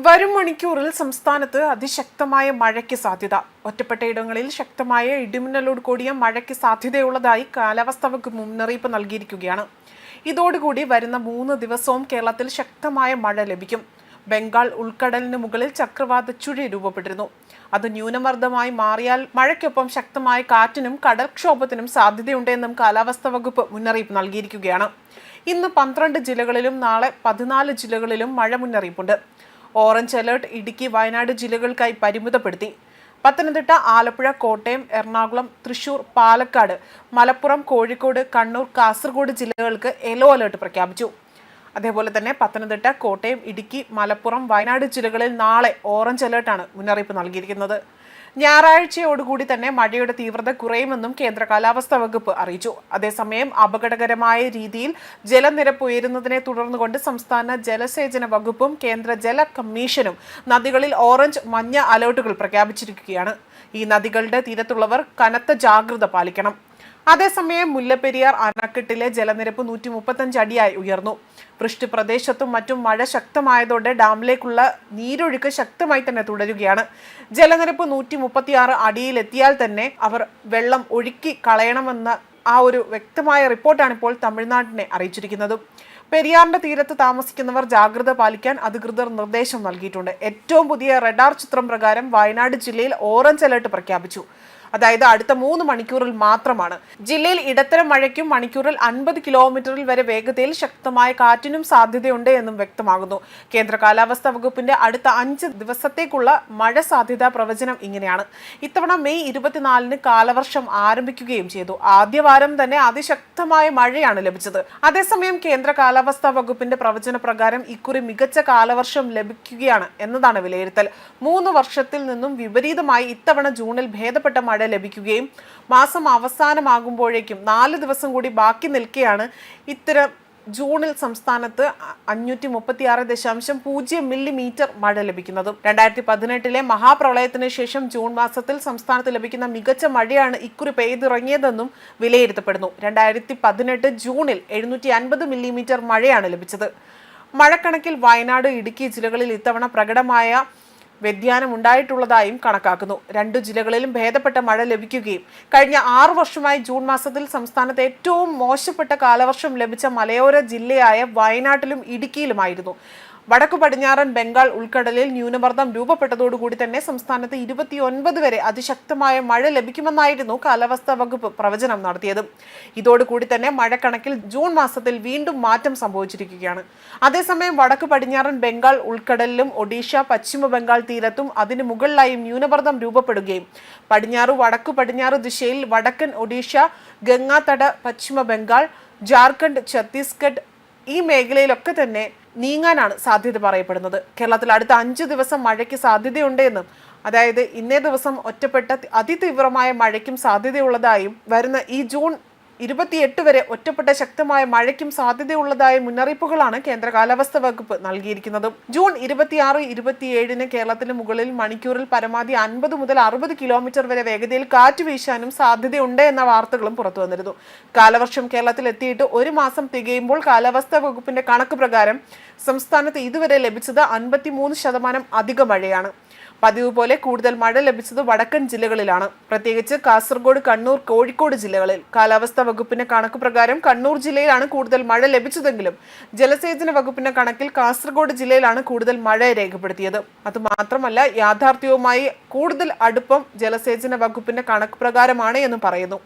വരും മണിക്കൂറിൽ സംസ്ഥാനത്ത് അതിശക്തമായ മഴയ്ക്ക് സാധ്യത. ഒറ്റപ്പെട്ടയിടങ്ങളിൽ ശക്തമായ ഇടിമിന്നലോട് കൂടിയ മഴയ്ക്ക് സാധ്യതയുള്ളതായി കാലാവസ്ഥാ വകുപ്പ് മുന്നറിയിപ്പ് നൽകിയിരിക്കുകയാണ്. ഇതോടുകൂടി വരുന്ന 3 ദിവസവും കേരളത്തിൽ ശക്തമായ മഴ ലഭിക്കും. ബംഗാൾ ഉൾക്കടലിന് മുകളിൽ ചക്രവാത ചുഴി രൂപപ്പെട്ടിരുന്നു. അത് ന്യൂനമർദ്ദമായി മാറിയാൽ മഴയ്ക്കൊപ്പം ശക്തമായ കാറ്റിനും കടൽക്ഷോഭത്തിനും സാധ്യതയുണ്ടെന്നും കാലാവസ്ഥാ വകുപ്പ് മുന്നറിയിപ്പ് നൽകിയിരിക്കുകയാണ്. ഇന്ന് 12 ജില്ലകളിലും നാളെ 14 ജില്ലകളിലും മഴ മുന്നറിയിപ്പുണ്ട്. ഓറഞ്ച് അലേർട്ട് ഇടുക്കി, വയനാട് ജില്ലകൾക്കായി പരിമിതപ്പെടുത്തി. പത്തനംതിട്ട, ആലപ്പുഴ, കോട്ടയം, എറണാകുളം, തൃശൂർ, പാലക്കാട്, മലപ്പുറം, കോഴിക്കോട്, കണ്ണൂർ, കാസർഗോഡ് ജില്ലകൾക്ക് യെല്ലോ അലേർട്ട് പ്രഖ്യാപിച്ചു. അതേപോലെ തന്നെ പത്തനംതിട്ട, കോട്ടയം, ഇടുക്കി, മലപ്പുറം, വയനാട് ജില്ലകളിൽ നാളെ ഓറഞ്ച് അലേർട്ടാണ് മുന്നറിയിപ്പ് നൽകിയിരിക്കുന്നത്. ഞായറാഴ്ചയോടുകൂടി തന്നെ മഴയുടെ തീവ്രത കുറയുമെന്നും കേന്ദ്ര കാലാവസ്ഥാ വകുപ്പ് അറിയിച്ചു. അതേസമയം അപകടകരമായ രീതിയിൽ ജലനിരപ്പ് ഉയരുന്നതിനെ തുടർന്നുകൊണ്ട് സംസ്ഥാന ജലസേചന വകുപ്പും കേന്ദ്ര ജല കമ്മീഷനും നദികളിൽ ഓറഞ്ച്, മഞ്ഞ അലേർട്ടുകൾ പ്രഖ്യാപിച്ചിരിക്കുകയാണ്. ഈ നദികളുടെ തീരത്തുള്ളവർ കനത്ത ജാഗ്രത പാലിക്കണം. അതേസമയം മുല്ലപ്പെരിയാർ അണക്കെട്ടിലെ ജലനിരപ്പ് 135 അടിയായി ഉയർന്നു. വൃഷ്ടിപ്രദേശത്തും മറ്റും മഴ ശക്തമായതോടെ ഡാമിലേക്കുള്ള നീരൊഴുക്ക് ശക്തമായി തന്നെ തുടരുകയാണ്. ജലനിരപ്പ് 136 അടിയിലെത്തിയാൽ തന്നെ അവർ വെള്ളം ഒഴുക്കി കളയണമെന്ന ഒരു വ്യക്തമായ റിപ്പോർട്ടാണ് ഇപ്പോൾ തമിഴ്നാടിനെ അറിയിച്ചിരിക്കുന്നത്. പെരിയാറിന്റെ തീരത്ത് താമസിക്കുന്നവർ ജാഗ്രത പാലിക്കാൻ അധികൃതർ നിർദ്ദേശം നൽകിയിട്ടുണ്ട്. ഏറ്റവും പുതിയ റഡാർ ചിത്രം പ്രകാരം വയനാട് ജില്ലയിൽ ഓറഞ്ച് അലർട്ട് പ്രഖ്യാപിച്ചു. അതായത് അടുത്ത 3 മണിക്കൂറിൽ മാത്രമാണ്. ജില്ലയിൽ ഇടത്തരം മഴയ്ക്കും മണിക്കൂറിൽ 50 കിലോമീറ്ററിൽ വരെ വേഗതയിൽ ശക്തമായ കാറ്റിനും സാധ്യതയുണ്ട് എന്നും വ്യക്തമാകുന്നു. കേന്ദ്ര കാലാവസ്ഥാ വകുപ്പിന്റെ അടുത്ത 5 ദിവസത്തേക്കുള്ള മഴ സാധ്യതാ പ്രവചനം ഇങ്ങനെയാണ്. ഇത്തവണ മെയ് 24-ന് കാലവർഷം ആരംഭിക്കുകയും ചെയ്തു. ആദ്യ വാരം തന്നെ അതിശക്തമായ മഴയാണ് ലഭിച്ചത്. അതേസമയം കേന്ദ്ര കാലാവസ്ഥാ വകുപ്പിന്റെ പ്രവചന പ്രകാരം ഇക്കുറി മികച്ച കാലവർഷം ലഭിക്കുകയാണ് എന്നതാണ് വിലയിരുത്തൽ. 3 വർഷത്തിൽ നിന്നും വിപരീതമായി ഇത്തവണ ജൂണിൽ ഭേദപ്പെട്ട മഴ ലഭിക്കുകയും മാസം അവസാനമാകുമ്പോഴേക്കും 4 ദിവസം കൂടി ബാക്കി നിൽക്കെയാണ് ഇത്തരം ജൂണിൽ സംസ്ഥാനത്ത് 536.0 മില്ലിമീറ്റർ മഴ ലഭിക്കുന്നത്. 2018-ലെ മഹാപ്രളയത്തിന് ശേഷം ജൂൺ മാസത്തിൽ സംസ്ഥാനത്ത് ലഭിക്കുന്ന മികച്ച മഴയാണ് ഇക്കുറി പെയ്തിറങ്ങിയതെന്നും വിലയിരുത്തപ്പെടുന്നു. 2018 ജൂണിൽ 750 മില്ലിമീറ്റർ മഴയാണ് ലഭിച്ചത്. മഴക്കണക്കിൽ വയനാട്, ഇടുക്കി ജില്ലകളിൽ ഇത്തവണ പ്രകടമായ വ്യതിയാനം ഉണ്ടായിട്ടുള്ളതായും കണക്കാക്കുന്നു. 2 ജില്ലകളിലും ഭേദപ്പെട്ട മഴ ലഭിക്കുകയും കഴിഞ്ഞ 6 വർഷമായി ജൂൺ മാസത്തിൽ സംസ്ഥാനത്ത് ഏറ്റവും മോശപ്പെട്ട കാലവർഷം ലഭിച്ച മലയോര ജില്ലയായ വയനാട്ടിലും ഇടുക്കിയിലുമായിരുന്നു. വടക്കു പടിഞ്ഞാറൻ ബംഗാൾ ഉൾക്കടലിൽ ന്യൂനമർദ്ദം രൂപപ്പെട്ടതോടുകൂടി തന്നെ സംസ്ഥാനത്ത് 29 വരെ അതിശക്തമായ മഴ ലഭിക്കുമെന്നായിരുന്നു കാലാവസ്ഥാ വകുപ്പ് പ്രവചനം നടത്തിയത്. ഇതോടുകൂടി തന്നെ മഴക്കണക്കിൽ ജൂൺ മാസത്തിൽ വീണ്ടും മാറ്റം സംഭവിച്ചിരിക്കുകയാണ്. അതേസമയം വടക്കു പടിഞ്ഞാറൻ ബംഗാൾ ഉൾക്കടലിലും ഒഡീഷ, പശ്ചിമ ബംഗാൾ തീരത്തും അതിന് മുകളിലായും ന്യൂനമർദ്ദം രൂപപ്പെടുകയും വടക്കു പടിഞ്ഞാറ് ദിശയിൽ വടക്കൻ ഒഡീഷ, ഗംഗാതട, പശ്ചിമ ബംഗാൾ, ജാർഖണ്ഡ്, ഛത്തീസ്ഗഡ് ഈ മേഖലയിലൊക്കെ തന്നെ നീങ്ങാനാണ് സാധ്യത പറയപ്പെടുന്നത്. കേരളത്തിൽ അടുത്ത 5 ദിവസം മഴയ്ക്ക് സാധ്യതയുണ്ട് എന്നും, അതായത് ഇന്നേ ദിവസം ഒറ്റപ്പെട്ട അതിതീവ്രമായ മഴയ്ക്കും സാധ്യതയുള്ളതായും വരുന്ന ഈ ജൂൺ 28 വരെ ഒറ്റപ്പെട്ട ശക്തമായ മഴയ്ക്കും സാധ്യതയുള്ളതായ മുന്നറിയിപ്പുകളാണ് കേന്ദ്ര കാലാവസ്ഥാ വകുപ്പ് നൽകിയിരിക്കുന്നത്. ജൂൺ 26, 27-ന് കേരളത്തിന് മുകളിൽ മണിക്കൂറിൽ പരമാവധി 50 മുതൽ 60 കിലോമീറ്റർ വരെ വേഗതയിൽ കാറ്റ് വീശാനും സാധ്യതയുണ്ട് എന്ന വാർത്തകളും പുറത്തു വന്നിരുന്നു. കാലവർഷം കേരളത്തിൽ എത്തിയിട്ട് 1 മാസം തികയുമ്പോൾ കാലാവസ്ഥാ വകുപ്പിന്റെ കണക്ക് പ്രകാരം സംസ്ഥാനത്ത് ഇതുവരെ ലഭിച്ചത് 53% അധിക മഴയാണ്. പതിവ് പോലെ കൂടുതൽ മഴ ലഭിച്ചത് വടക്കൻ ജില്ലകളിലാണ്, പ്രത്യേകിച്ച് കാസർഗോഡ്, കണ്ണൂർ, കോഴിക്കോട് ജില്ലകളിൽ. കാലാവസ്ഥാ വകുപ്പിന്റെ കണക്ക് പ്രകാരം കണ്ണൂർ ജില്ലയിലാണ് കൂടുതൽ മഴ ലഭിച്ചതെങ്കിലും ജലസേചന വകുപ്പിന്റെ കണക്കിൽ കാസർഗോഡ് ജില്ലയിലാണ് കൂടുതൽ മഴ രേഖപ്പെടുത്തിയത്. അതുമാത്രമല്ല, യാഥാർത്ഥ്യവുമായി കൂടുതൽ അടുപ്പം ജലസേചന വകുപ്പിന്റെ കണക്ക് പ്രകാരമാണ് എന്ന് പറയുന്നു.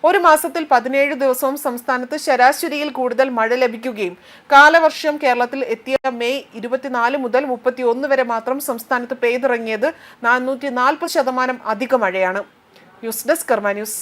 1 മാസത്തിൽ 17 ദിവസവും സംസ്ഥാനത്ത് ശരാശരിയിൽ കൂടുതൽ മഴ ലഭിക്കുകയും കാലവർഷം കേരളത്തിൽ എത്തിയ മെയ് 24 മുതൽ 31 വരെ മാത്രം സംസ്ഥാനത്ത് പെയ്തിറങ്ങിയത് 440% അധിക മഴയാണ്. ന്യൂസ് ഡെസ്ക് കർമ്മ ന്യൂസ്.